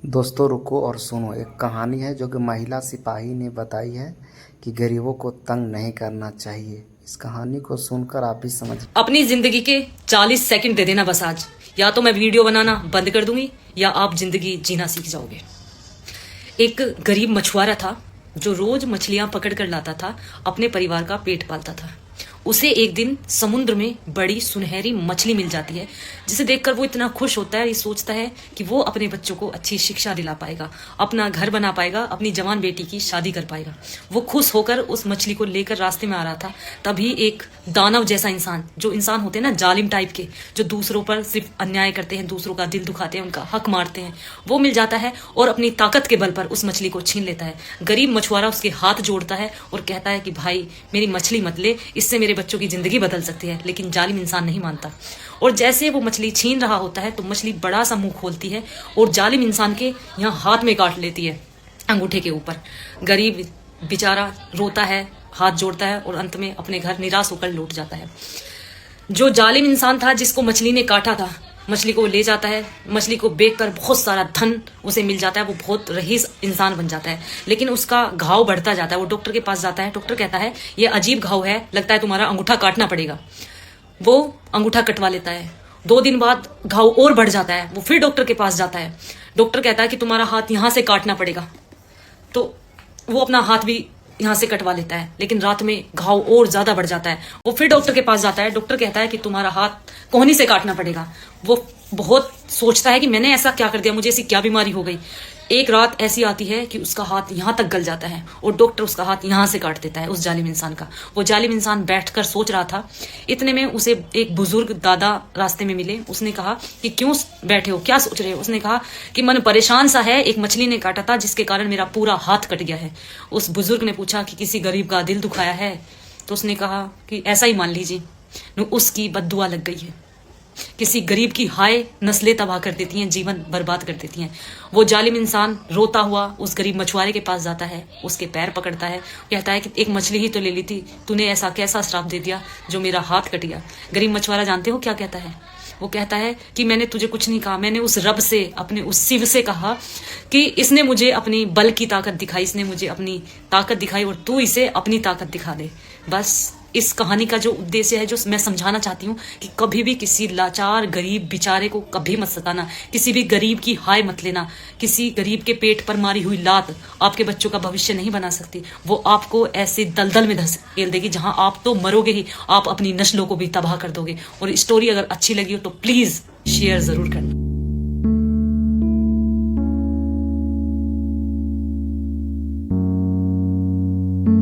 दोस्तों रुको और सुनो, एक कहानी है जो कि महिला सिपाही ने बताई है कि गरीबों को तंग नहीं करना चाहिए। इस कहानी को सुनकर आप भी समझ। अपनी जिंदगी के 40 सेकंड दे देना बस आज। या तो मैं वीडियो बनाना बंद कर दूंगी या आप जिंदगी जीना सीख जाओगे। एक गरीब मछुआरा था जो रोज मछलियां पकड़ कर लाता था, अपने परिवार का पेट पालता था। उसे एक दिन समुद्र में बड़ी सुनहरी मछली मिल जाती है, जिसे देखकर वो इतना खुश होता है, ये सोचता है कि वो अपने बच्चों को अच्छी शिक्षा दिला पाएगा, अपना घर बना पाएगा, अपनी जवान बेटी की शादी कर पाएगा। वो खुश होकर उस मछली को लेकर रास्ते में आ रहा था, तभी एक दानव जैसा इंसान, जो इंसान होते हैं ना जालिम टाइप के, जो दूसरों पर सिर्फ अन्याय करते हैं, दूसरों का दिल दुखाते हैं, उनका हक मारते हैं, वो मिल जाता है और अपनी ताकत के बल पर उस मछली को छीन लेता है। गरीब मछुआरा उसके हाथ जोड़ता है और कहता है कि भाई मेरी मछली मत ले, इससे मेरे बच्चों की जिंदगी बदल सकती है। लेकिन जालिम इंसान नहीं मानता और जैसे वो मछली छीन रहा होता है तो मछली बड़ा सा मुंह खोलती है और जालिम इंसान के यहाँ हाथ में काट लेती है, अंगूठे के ऊपर। गरीब बेचारा रोता है, हाथ जोड़ता है और अंत में अपने घर निराश होकर लौट जाता है। जो जालिम इंसान था जिसको मछली ने काटा था, मछली को ले जाता है। मछली को बेचकर बहुत सारा धन उसे मिल जाता है, वो बहुत रईस इंसान बन जाता है। लेकिन उसका घाव बढ़ता जाता है। वो डॉक्टर के पास जाता है, डॉक्टर कहता है ये अजीब घाव है, लगता है तुम्हारा अंगूठा काटना पड़ेगा। वो अंगूठा कटवा लेता है। 2 दिन बाद घाव और बढ़ जाता है, वो फिर डॉक्टर के पास जाता है। डॉक्टर कहता है कि तुम्हारा हाथ यहां से काटना पड़ेगा। तो वो अपना हाथ भी यहाँ से कटवा लेता है, लेकिन रात में घाव और ज्यादा बढ़ जाता है। वो फिर डॉक्टर के पास जाता है, डॉक्टर कहता है कि तुम्हारा हाथ कोहनी से काटना पड़ेगा। वो बहुत सोचता है कि मैंने ऐसा क्या कर दिया, मुझे ऐसी क्या बीमारी हो गई। एक रात ऐसी आती है कि उसका हाथ यहाँ तक गल जाता है और डॉक्टर उसका हाथ यहाँ से काट देता है, उस जालिम इंसान का। वो जालिम इंसान बैठकर सोच रहा था, इतने में उसे एक बुजुर्ग दादा रास्ते में मिले। उसने कहा कि क्यों बैठे हो, क्या सोच रहे हो। उसने कहा कि मन परेशान सा है, एक मछली ने काटा था जिसके कारण मेरा पूरा हाथ कट गया है। उस बुजुर्ग ने पूछा कि किसी गरीब का दिल दुखाया है। तो उसने कहा कि ऐसा ही मान लीजिए। उसकी बद्दुआ लग गई है। किसी गरीब की हाय नस्लें तबाह कर देती हैं, जीवन बर्बाद कर देती हैं। वो जालिम इंसान रोता हुआ उस गरीब मछुआरे के पास जाता है, उसके पैर पकड़ता है, कहता है कि एक मछली ही तो ले ली थी, तूने ऐसा कैसा श्राप दे दिया जो मेरा हाथ कट गया। गरीब मछुआरा जानते हो क्या कहता है? वो कहता है कि मैंने तुझे कुछ नहीं कहा, मैंने उस रब से, अपने उस शिव से कहा कि इसने मुझे अपनी बल की ताकत दिखाई, इसने मुझे अपनी ताकत दिखाई और तू इसे अपनी ताकत दिखा दे। बस इस कहानी का जो उद्देश्य है, जो मैं समझाना चाहती हूँ कि कभी भी किसी लाचार गरीब बेचारे को कभी मत सताना, किसी भी गरीब की हाय मत लेना। किसी गरीब के पेट पर मारी हुई लात आपके बच्चों का भविष्य नहीं बना सकती। वो आपको ऐसे दलदल में धकेल देगी जहां आप तो मरोगे ही, आप अपनी नस्लों को भी तबाह कर दोगे। और स्टोरी अगर अच्छी लगी हो तो प्लीज शेयर जरूर करना।